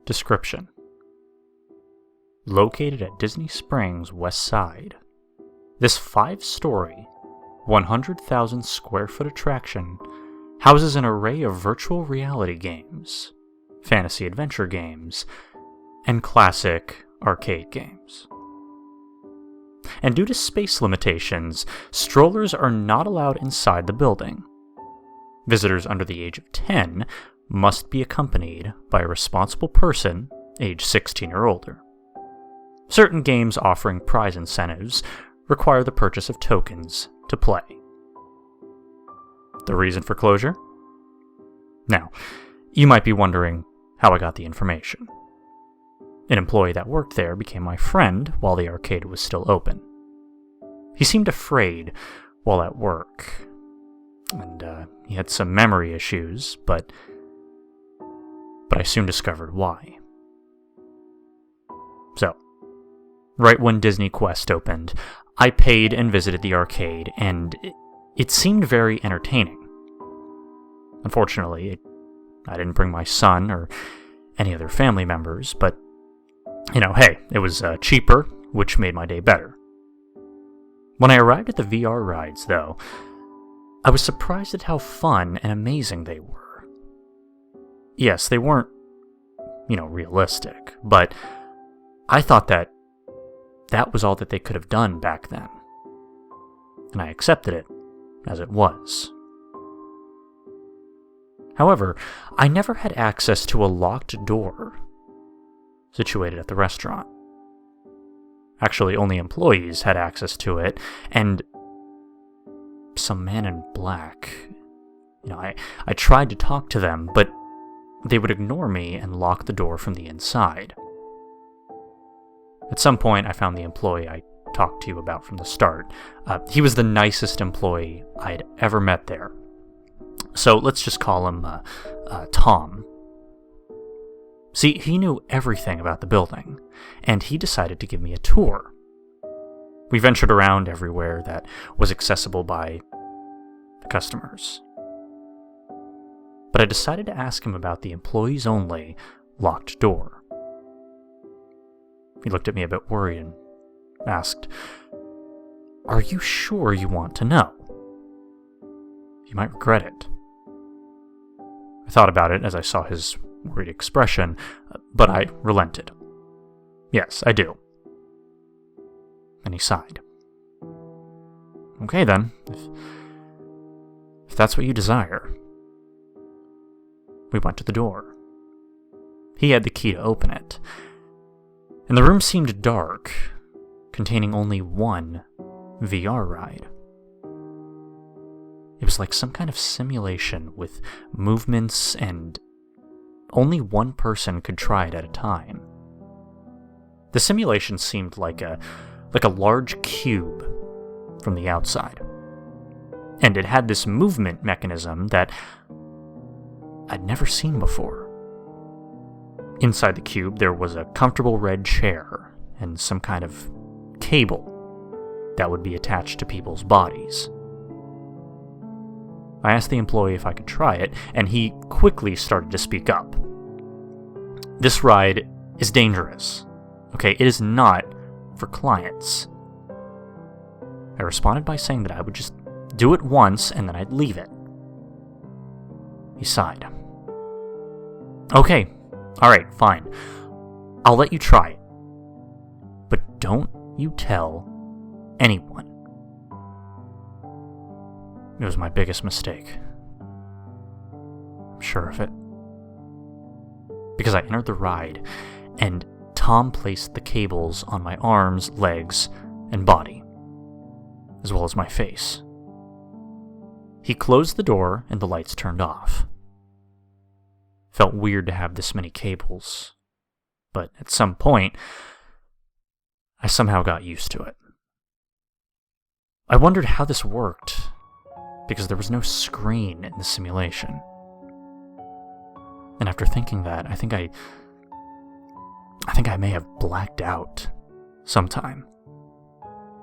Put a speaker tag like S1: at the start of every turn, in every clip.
S1: Description: located at Disney Springs West Side, this 5-story, 100,000 square foot attraction houses an array of virtual reality games, fantasy adventure games, and classic arcade games. And due to space limitations, strollers are not allowed inside the building. Visitors under the age of 10 must be accompanied by a responsible person age 16 or older. Certain games offering prize incentives require the purchase of tokens to play. The reason for closure? Now, you might be wondering how I got the information. An employee that worked there became my friend while the arcade was still open. He seemed afraid while at work, and he had some memory issues, but I soon discovered why. So, right when Disney Quest opened, I paid and visited the arcade, and it seemed very entertaining. Unfortunately, I didn't bring my son or any other family members, but, hey, it was cheaper, which made my day better. When I arrived at the VR rides, though, I was surprised at how fun and amazing they were. Yes, they weren't, realistic, but I thought that was all that they could have done back then, and I accepted it as it was. However, I never had access to a locked door situated at the restaurant. Actually, only employees had access to it, and some man in black. I tried to talk to them, but they would ignore me and lock the door from the inside. At some point, I found the employee I talked to you about from the start. He was the nicest employee I'd ever met there. So let's just call him Tom. See, he knew everything about the building, and he decided to give me a tour. We ventured around everywhere that was accessible by the customers. But I decided to ask him about the employees-only locked door. He looked at me a bit worried and asked, "Are you sure you want to know? You might regret it." I thought about it as I saw his worried expression, but I relented. "Yes, I do." And he sighed. "Okay then, if that's what you desire." We went to the door. He had the key to open it, and the room seemed dark, containing only one VR ride. It was like some kind of simulation with movements, and only one person could try it at a time. The simulation seemed like a large cube from the outside, and it had this movement mechanism that I'd never seen before. Inside the cube, there was a comfortable red chair and some kind of cable that would be attached to people's bodies. I asked the employee if I could try it, and he quickly started to speak up. "This ride is dangerous. Okay, it is not for clients." I responded by saying that I would just do it once and then I'd leave it. He sighed. "Okay, alright, fine. I'll let you try it. But don't you tell anyone." It was my biggest mistake. I'm sure of it. Because I entered the ride, and Tom placed the cables on my arms, legs, and body, as well as my face. He closed the door and the lights turned off. Felt weird to have this many cables, but at some point, I somehow got used to it. I wondered how this worked, because there was no screen in the simulation. And after thinking that, I think I may have blacked out sometime.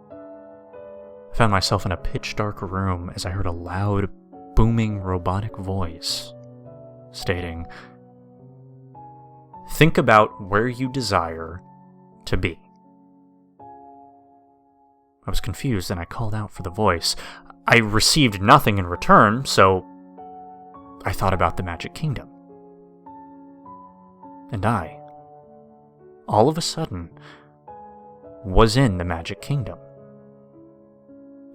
S1: I found myself in a pitch-dark room as I heard a loud, booming robotic voice stating, Think about where you desire to be. I was confused and I called out for the voice. I received nothing in return, so I thought about the Magic Kingdom. And I, all of a sudden, was in the Magic Kingdom.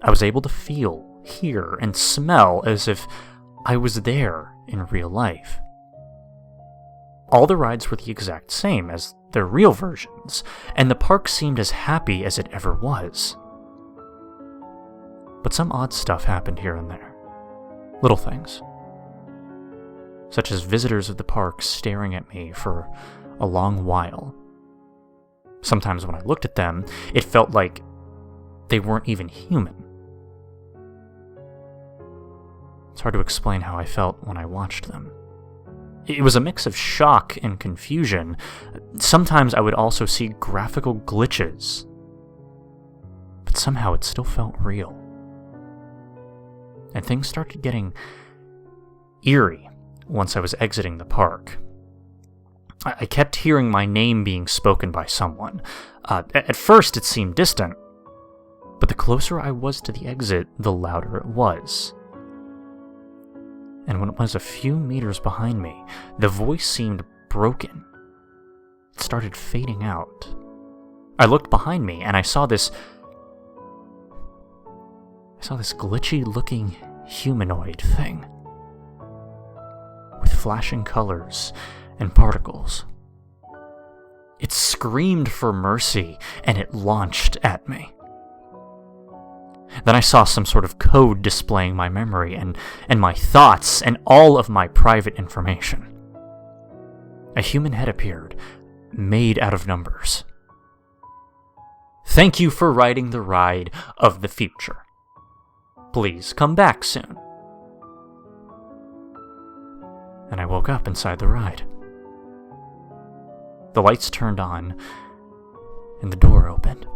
S1: I was able to feel, hear, and smell as if I was there in real life. All the rides were the exact same as their real versions, and the park seemed as happy as it ever was. But some odd stuff happened here and there. Little things. Such as visitors of the park staring at me for a long while. Sometimes when I looked at them, it felt like they weren't even human. It's hard to explain how I felt when I watched them. It was a mix of shock and confusion. Sometimes I would also see graphical glitches. But somehow it still felt real. And things started getting eerie once I was exiting the park. I kept hearing my name being spoken by someone. At first it seemed distant, but the closer I was to the exit, the louder it was. And when it was a few meters behind me, the voice seemed broken. It started fading out. I looked behind me and I saw this glitchy-looking humanoid thing. With flashing colors and particles. It screamed for mercy and it launched at me. Then I saw some sort of code displaying my memory and my thoughts and all of my private information. A human head appeared, made out of numbers. Thank you for riding the ride of the future. Please come back soon. And I woke up inside the ride. The lights turned on, and the door opened.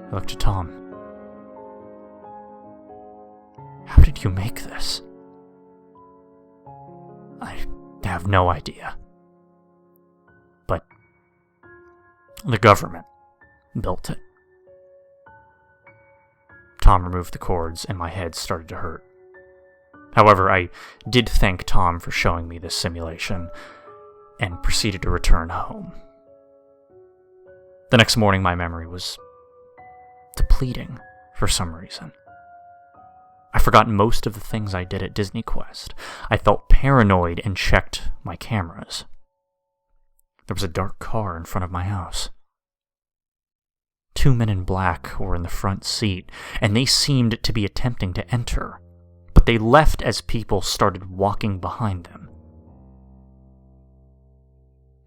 S1: I looked at Tom. How did you make this? I have no idea. But the government built it. Tom removed the cords, and my head started to hurt. However, I did thank Tom for showing me this simulation, and proceeded to return home. The next morning, my memory was depleting for some reason. I forgot most of the things I did at Disney Quest. I felt paranoid and checked my cameras. There was a dark car in front of my house. 2 men in black were in the front seat, and they seemed to be attempting to enter, but they left as people started walking behind them.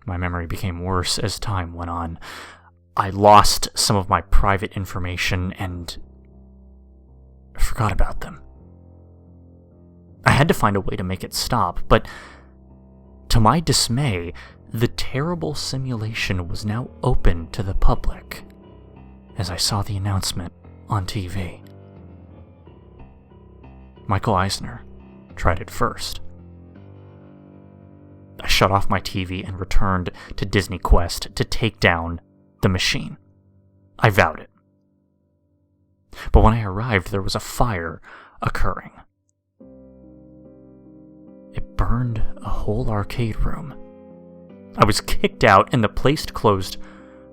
S1: My memory became worse as time went on. I lost some of my private information and forgot about them. I had to find a way to make it stop, but to my dismay, the terrible simulation was now open to the public as I saw the announcement on TV. Michael Eisner tried it first. I shut off my TV and returned to Disney Quest to take down the machine. I vowed it. But when I arrived, there was a fire occurring. It burned a whole arcade room. I was kicked out and the place closed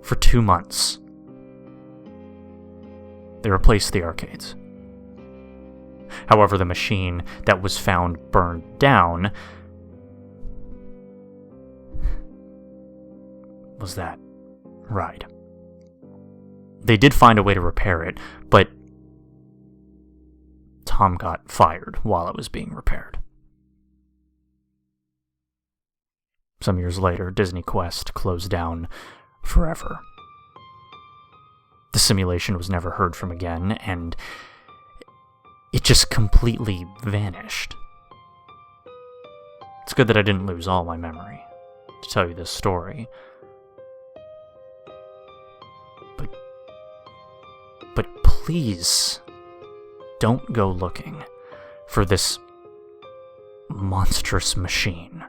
S1: for 2 months. They replaced the arcades. However, the machine that was found burned down was that ride. They did find a way to repair it, but Tom got fired while it was being repaired. Some years later, Disney Quest closed down forever. The simulation was never heard from again, and it just completely vanished. It's good that I didn't lose all my memory to tell you this story. But please, don't go looking for this monstrous machine.